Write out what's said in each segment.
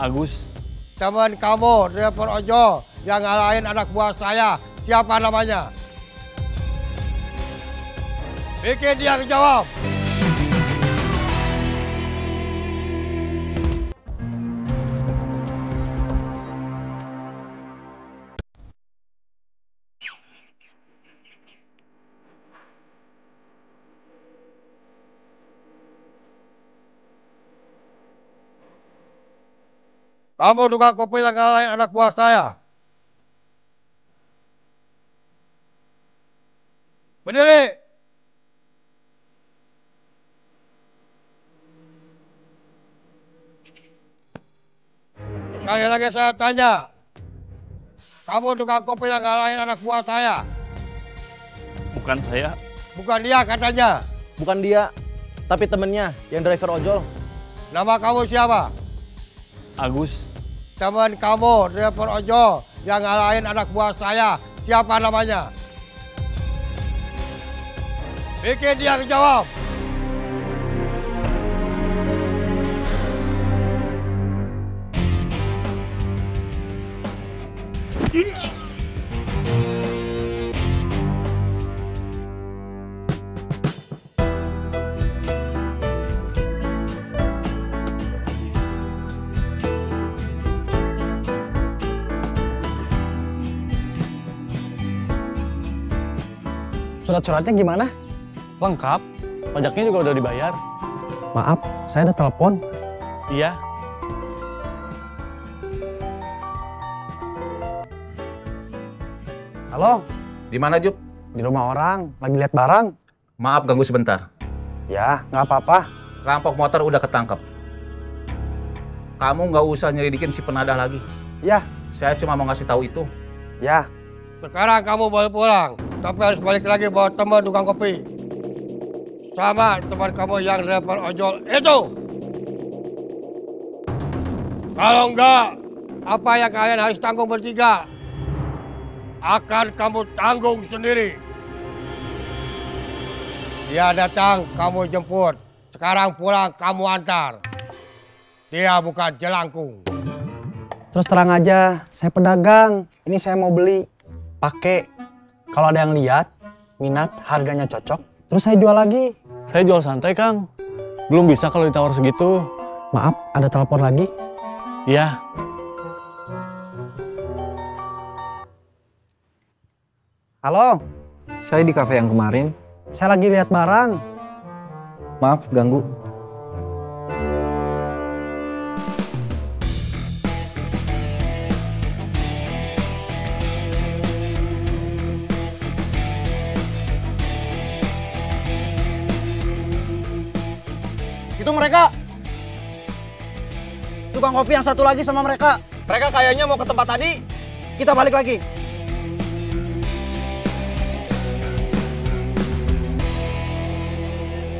Agus. Teman kamu, driver ojol yang ngalahin anak buah saya, siapa namanya? Bikin dia jawab. Kamu tukang kopi yang ngalahin anak buah saya. Berdiri. Sekali lagi saya tanya. Kamu tukang kopi yang ngalahin anak buah saya. Bukan saya. Bukan dia katanya. Bukan dia, tapi temennya yang driver ojol. Nama kamu siapa? Agus. Teman kamu, driver ojol yang ngalahin anak buah saya, siapa namanya? Bikin dia jawab. Surat-suratnya gimana? Lengkap. Pajaknya juga udah dibayar. Maaf, saya ada telepon. Iya. Halo, Di mana, Jup? di rumah orang, lagi lihat barang. Maaf ganggu sebentar. Ya, nggak apa-apa. Rampok motor udah ketangkep. Kamu nggak usah nyelidikin si penadah lagi. Ya, Saya cuma mau ngasih tahu itu. ya. Sekarang kamu boleh pulang, tapi harus balik lagi bawa teman tukang kopi. Sama teman kamu yang driver ojol itu. Kalau enggak, apa yang kalian harus tanggung bertiga akan kamu tanggung sendiri. Dia datang, kamu jemput. Sekarang pulang, kamu antar. Dia bukan jelangkung. Terus terang aja, saya pedagang. Ini saya mau beli. Pakai. Kalau ada yang lihat, minat, harganya cocok, terus saya jual lagi. Saya jual santai, Kang. Belum bisa kalau ditawar segitu. Maaf, ada telepon lagi. Iya. Halo, Saya di kafe yang kemarin. saya lagi lihat barang. Maaf ganggu. Itu mereka. Tukang kopi yang satu lagi sama mereka. Mereka kayaknya mau ke tempat tadi. Kita balik lagi.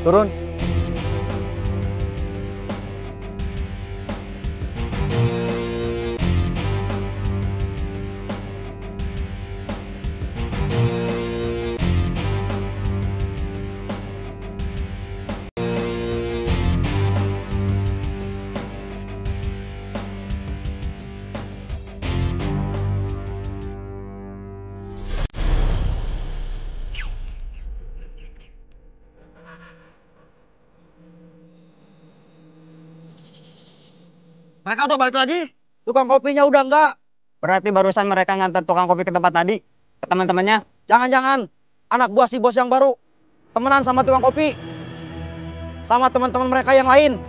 Turun. Mereka udah balik lagi. Tukang kopinya udah enggak. Berarti barusan mereka ngantar tukang kopi ke tempat tadi, ke teman-temannya. Jangan-jangan anak buah si bos yang baru temenan sama tukang kopi. Sama teman-teman mereka yang lain.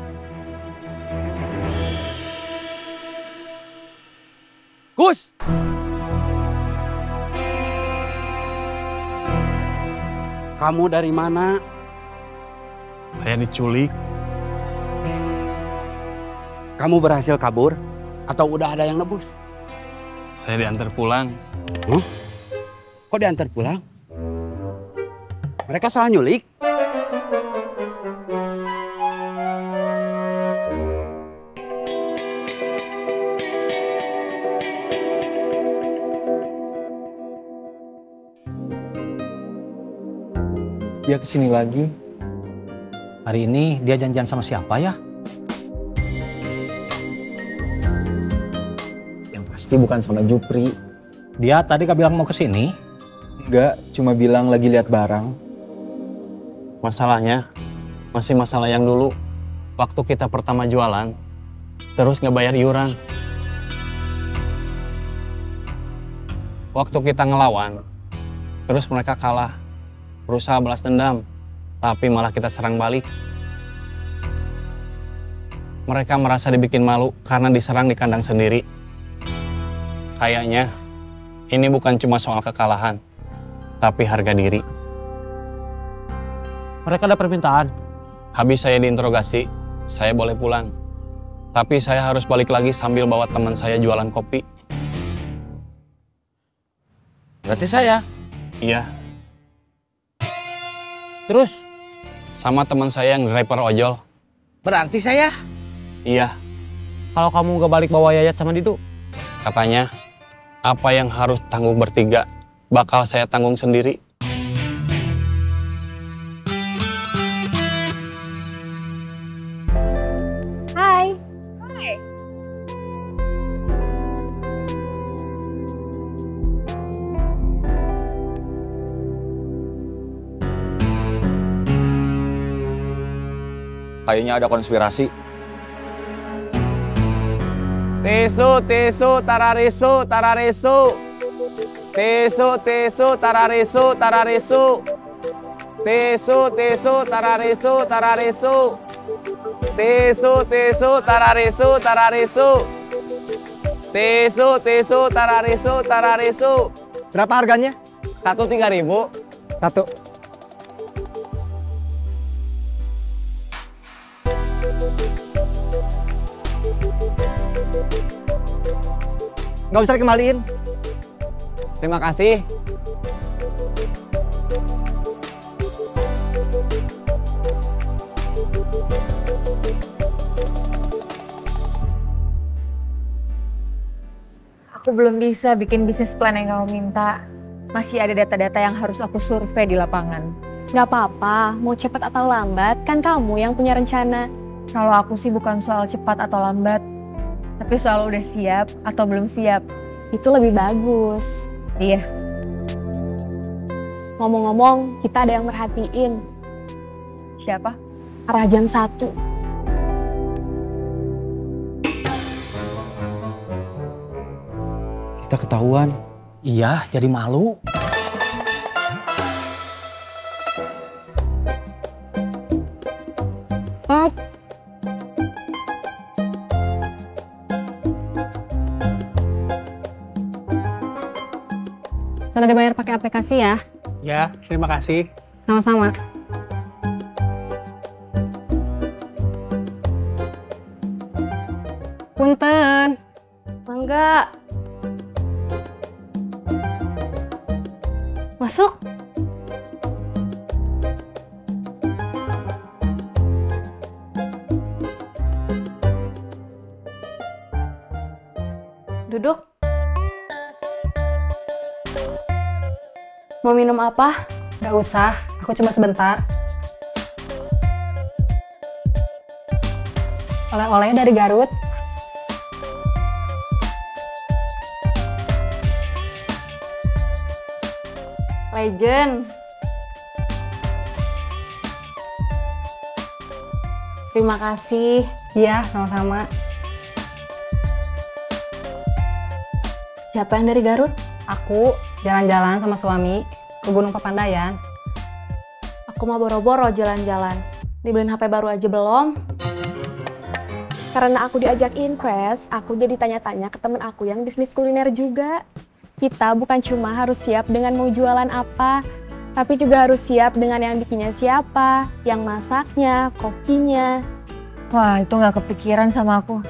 Gus! Kamu dari mana? Saya diculik. Kamu berhasil kabur? Atau udah ada yang nebus? Saya diantar pulang. Kok diantar pulang? Mereka salah nyulik? Dia kesini lagi. Hari ini dia janjian sama siapa ya? berarti bukan sama Jupri. Dia tadi gak bilang mau kesini. Enggak, cuma bilang lagi lihat barang. Masalahnya masih masalah yang dulu. Waktu kita pertama jualan, terus nggak bayar iuran. Waktu kita ngelawan, terus mereka kalah. Berusaha balas dendam, tapi malah kita serang balik. Mereka merasa dibikin malu karena diserang di kandang sendiri. Kayaknya ini bukan cuma soal kekalahan, tapi harga diri. Mereka ada permintaan. Habis saya diinterogasi, saya boleh pulang. Tapi saya harus balik lagi sambil bawa teman saya jualan kopi. Berarti saya. Iya, Terus? sama teman saya yang driver ojol. Berarti saya. Iya, Kalau kamu gak balik bawa Yayat sama Didu, katanya apa yang harus tanggung bertiga bakal saya tanggung sendiri. Hai. Kayaknya ada konspirasi. tisu, tararisu, tararisu. Tisu, tararisu, tararisu. Tisu, tararisu, tararisu. Tisu, tararisu, tararisu. Tisu, tararisu, tararisu. Berapa harganya? Satu 3.000. Satu. Nggak usah dikembaliin. Terima kasih. Aku belum bisa bikin bisnis plan yang kamu minta. Masih ada data-data yang harus aku survei di lapangan. Gak apa-apa, mau cepat atau lambat, kan kamu yang punya rencana. Kalau aku sih bukan soal cepat atau lambat, tapi soal udah siap atau belum siap. Itu lebih bagus. Iya. Ngomong-ngomong, kita ada yang merhatiin. Siapa? Arah jam 1. Kita ketahuan. Iya, jadi malu. Stop. Sudah dibayar pakai aplikasi ya? Ya, terima kasih. Sama-sama. Punten. Enggak. Masuk. Duduk. Mau minum apa? Gak usah, aku cuma sebentar. Oleh-oleh dari Garut. Legend. Terima kasih. Iya, sama-sama. Siapa yang dari Garut? Aku jalan-jalan sama suami ke Gunung Papandayan. Aku mau boro-boro jalan-jalan. Dibeliin HP baru aja belum? Karena aku diajak invest, aku jadi tanya-tanya ke temen aku yang bisnis kuliner juga. Kita bukan cuma harus siap dengan mau jualan apa, tapi juga harus siap dengan yang bikinnya siapa, yang masaknya, kokinya. Wah, itu nggak kepikiran sama aku.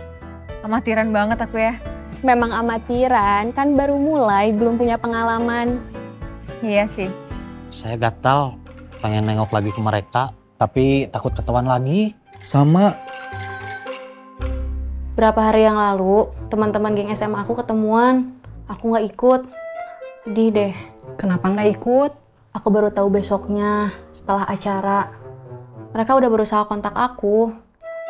Amatiran banget aku ya. Memang amatiran, kan baru mulai, belum punya pengalaman. Iya sih. Saya gatal, pengen nengok lagi ke mereka, tapi takut ketahuan lagi. Sama. Berapa hari yang lalu, teman-teman geng SMA aku ketemuan. Aku nggak ikut. Sedih deh. Kenapa nggak ikut? Aku baru tahu besoknya, setelah acara. Mereka udah berusaha kontak aku,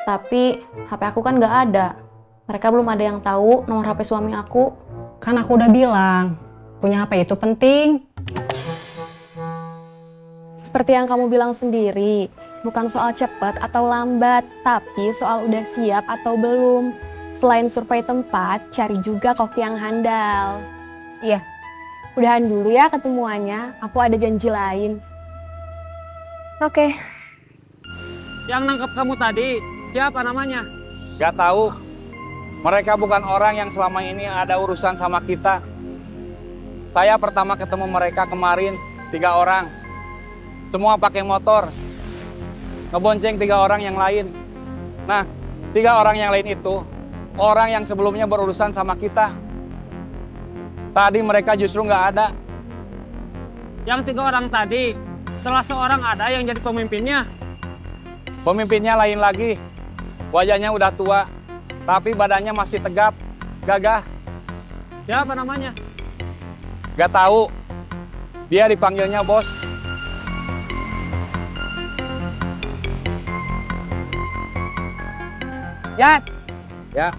tapi HP aku kan nggak ada. Mereka belum ada yang tahu nomor HP suami aku. Kan aku udah bilang, punya HP itu penting. Seperti yang kamu bilang sendiri, bukan soal cepat atau lambat, tapi soal udah siap atau belum. Selain survei tempat, cari juga koki yang handal. Iya, udahan dulu ya ketemuannya, aku ada janji lain. Oke. Yang nangkep kamu tadi, siapa namanya? Gak tahu. Mereka bukan orang yang selama ini ada urusan sama kita. Saya pertama ketemu mereka kemarin, 3 orang. Semua pakai motor. Ngebonceng 3 orang yang lain. Nah, 3 orang yang lain itu, orang yang sebelumnya berurusan sama kita. Tadi mereka justru nggak ada. Yang 3 orang tadi, setelah seorang ada yang jadi pemimpinnya. Pemimpinnya lain lagi. Wajahnya udah tua, tapi badannya masih tegap, gagah. Siapa namanya? Gak tahu. Dia dipanggilnya bos. Yat, Ya,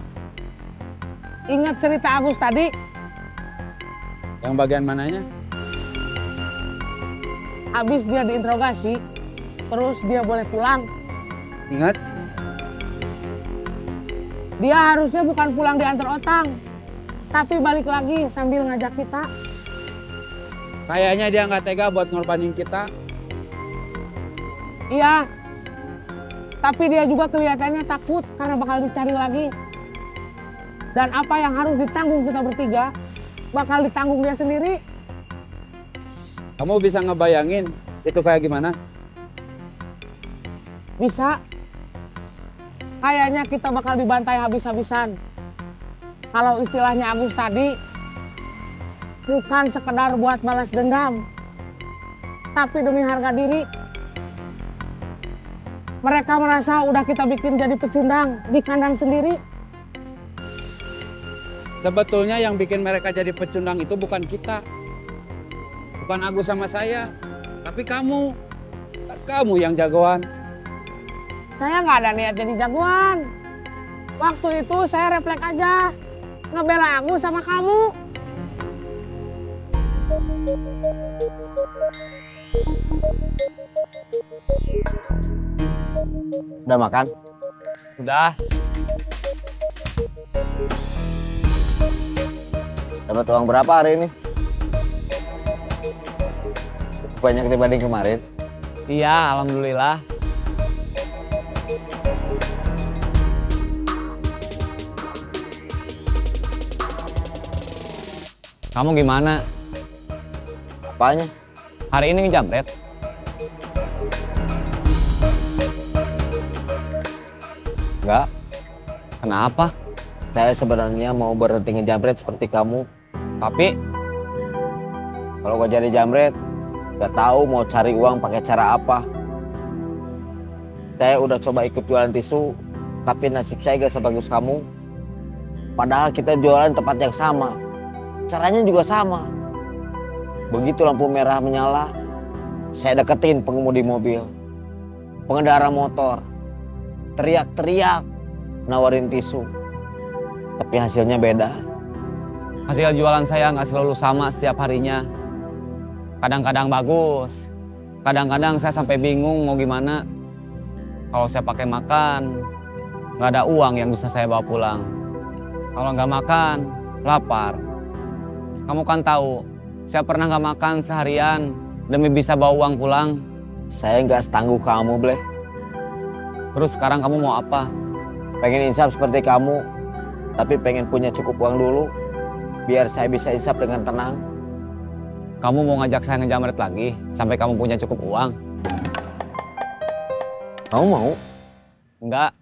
ingat cerita Agus tadi? yang bagian mananya? Habis dia diinterogasi, terus dia boleh pulang. Ingat? Dia harusnya bukan pulang diantar Otang, tapi balik lagi sambil ngajak kita. Kayaknya dia nggak tega buat ngorbanin kita. Iya, tapi dia juga kelihatannya takut karena bakal dicari lagi. Dan apa yang harus ditanggung kita bertiga, bakal ditanggung dia sendiri. Kamu bisa ngebayangin itu kayak gimana? Bisa. Kayaknya kita bakal dibantai habis-habisan. Kalau istilahnya Agus tadi, bukan sekedar buat balas dendam, tapi demi harga diri. Mereka merasa udah kita bikin jadi pecundang di kandang sendiri. Sebetulnya yang bikin mereka jadi pecundang itu bukan kita. Bukan Agus sama saya, tapi kamu. Kamu yang jagoan. Saya nggak ada niat jadi jagoan. Waktu itu saya refleks aja, ngebela Agus sama kamu. Udah makan? Udah. Dapat uang berapa hari ini? Banyak dibanding kemarin. Iya, alhamdulillah. Kamu gimana? Apanya? Hari ini ngejamret? Enggak. Kenapa? Saya sebenarnya mau berhenti ngejamret seperti kamu. Tapi Kalau gak jadi jamret, gak tahu mau cari uang pakai cara apa. Saya udah coba ikut jualan tisu, tapi nasib saya gak sebagus kamu. Padahal kita jualan tempat yang sama. Caranya juga sama. Begitu lampu merah menyala, saya deketin pengemudi mobil, pengendara motor, teriak-teriak, nawarin tisu. Tapi hasilnya beda. hasil jualan saya nggak selalu sama setiap harinya. Kadang-kadang bagus, kadang-kadang saya sampai bingung mau gimana. Kalau saya pakai makan, nggak ada uang yang bisa saya bawa pulang. Kalau nggak makan, lapar. Kamu kan tahu, saya pernah nggak makan seharian demi bisa bawa uang pulang. Saya nggak setangguh kamu, Bleh. Terus sekarang kamu mau apa? Pengen insaf seperti kamu, tapi pengen punya cukup uang dulu, biar saya bisa insaf dengan tenang. Kamu mau ngajak saya ngejamret lagi sampai kamu punya cukup uang? Kamu mau? Enggak.